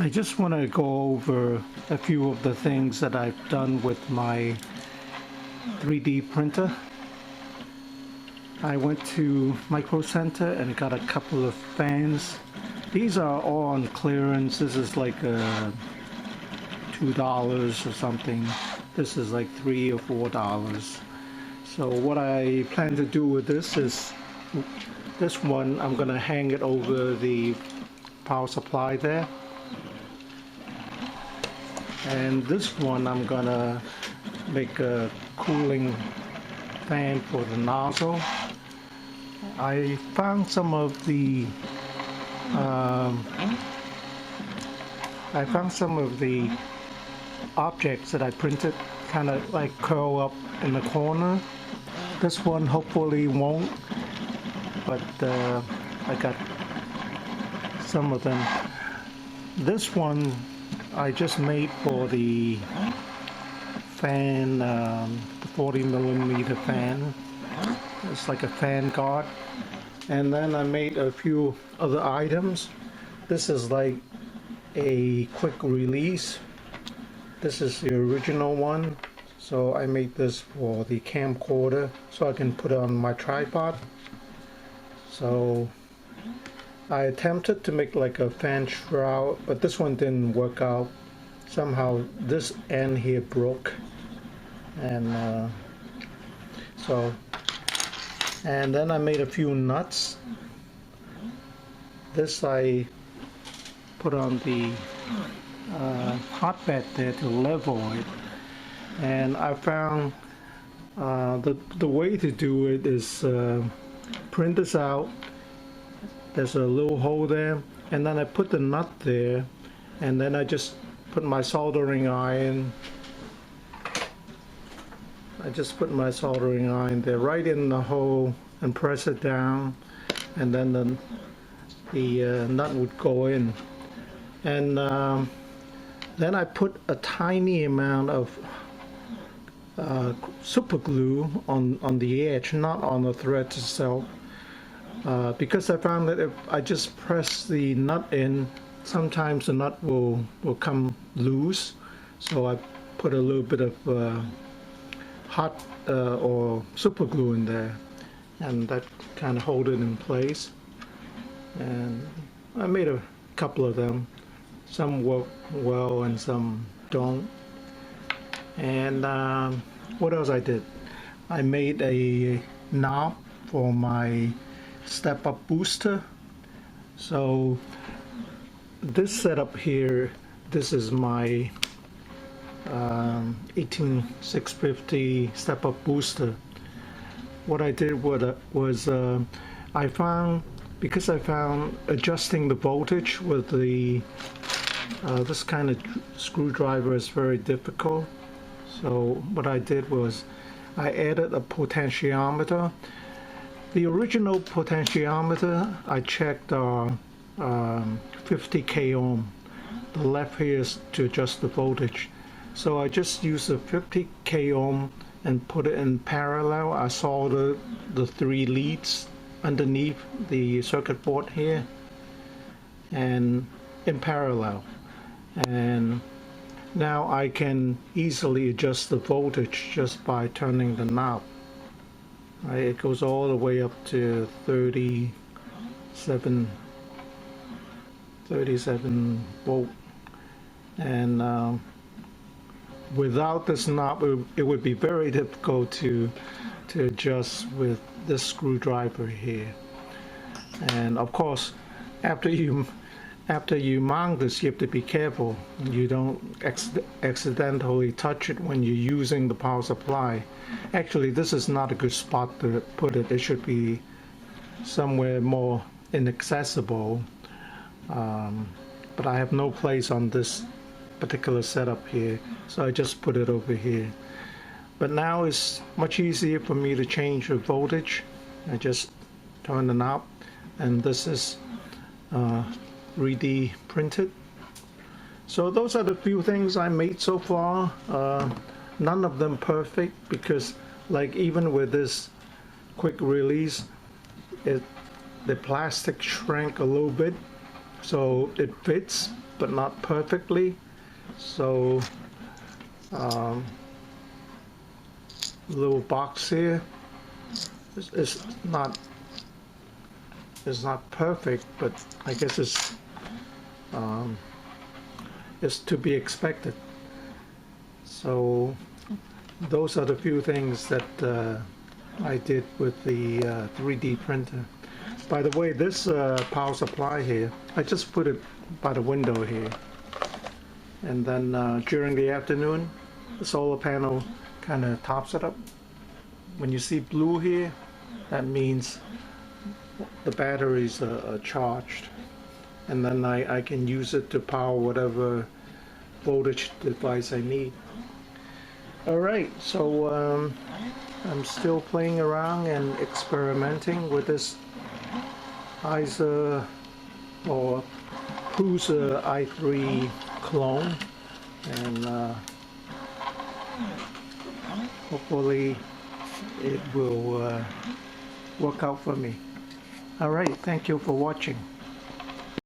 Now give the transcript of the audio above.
I just want to go over a few of the things that I've done with my 3D printer. I went to Microcenter and got a couple of fans. These are all on clearance. This is like $2 or something. This is like $3 or $4. So what I plan to do with this is, this one I'm gonna hang it over the power supply there. And this one I'm gonna make a cooling fan for the nozzle. I found some of the objects that I printed kind of like curl up in the corner. This one hopefully won't, but I got some of them. This one I just made for the fan, the 40mm fan. It's like a fan guard. And then I made a few other items. This is like a quick release. This is the original one. So I made this for the camcorder so I can put it on my tripod. So I attempted to make like a fan shroud, but this one didn't work out. Somehow this end here broke, and and then I made a few nuts. This I put on the hotbed there to level it, and I found the way to do it is print this out. There's a little hole there, and then I put the nut there, and then I just put my soldering iron. I just put my soldering iron there right in the hole and press it down, and then the nut would go in. And then I put a tiny amount of super glue on the edge, not on the thread itself. Because I found that if I just press the nut in, sometimes the nut will come loose. So I put a little bit of hot or super glue in there, and that kind of hold it in place. And I made a couple of them. Some work well and some don't. And what else I did? I made a knob for my step-up booster. So this setup here, this is my 18650 step-up booster. What I did was I found adjusting the voltage with the this kind of screwdriver is very difficult. So what I did was I added a potentiometer. The original potentiometer I checked 50k ohm. The left here is to adjust the voltage. So I just used a 50k ohm and put it in parallel. I soldered the 3 leads underneath the circuit board here and in parallel. And now I can easily adjust the voltage just by turning the knob. Right, it goes all the way up to 37 volt, and without this knob it would be very difficult to adjust with this screwdriver here. And of course, after you mount this, you have to be careful you don't accidentally touch it when you're using the power supply. Actually, this is not a good spot to put it. It should be somewhere more inaccessible, but I have no place on this particular setup here, so I just put it over here. But now it's much easier for me to change the voltage. I just turn the knob, and this is 3D printed. So those are the few things I made so far. None of them perfect, because like even with this quick release, the plastic shrank a little bit, so it fits, but not perfectly. So little box here is not perfect, but I guess it's to be expected. So those are the few things that I did with the 3D printer. By the way, this power supply here, I just put it by the window here. And then during the afternoon, the solar panel kind of tops it up. When you see blue here, that means the batteries are charged. And then I can use it to power whatever voltage device I need. Alright, so I'm still playing around and experimenting with this Isa or Prusa I clone, and hopefully it will work out for me. Alright, thank you for watching.